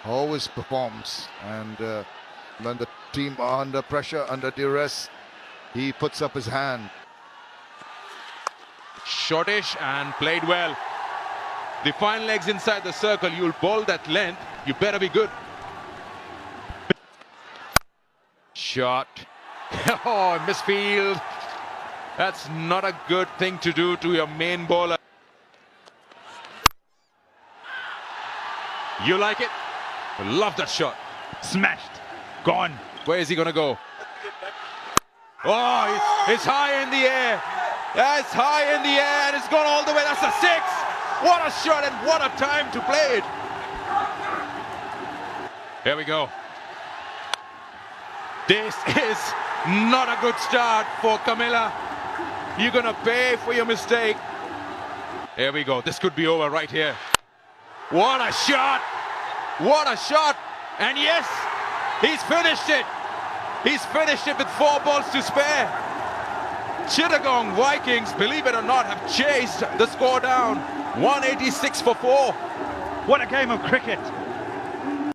always performs, and when the team are under pressure, under duress, he puts up his hand. Shortish and played well. The fine legs inside the circle. You'll bowl that length. You better be good. Shot. Oh, misfield. That's not a good thing to do to your main bowler. You like it? Love that shot. Smashed. Gone. Where is he going to go? Oh, it's high in the air. That's high in the air and it's gone all the way. That's a six. What a shot and what a time to play it. Here we go. This is not a good start for Camilla. You're going to pay for your mistake. Here we go. This could be over right here. What a shot. What a shot. And yes, he's finished it. He's finished it with 4 balls to spare. Chittagong Vikings, believe it or not, have chased the score down. 186 for 4. What a game of cricket.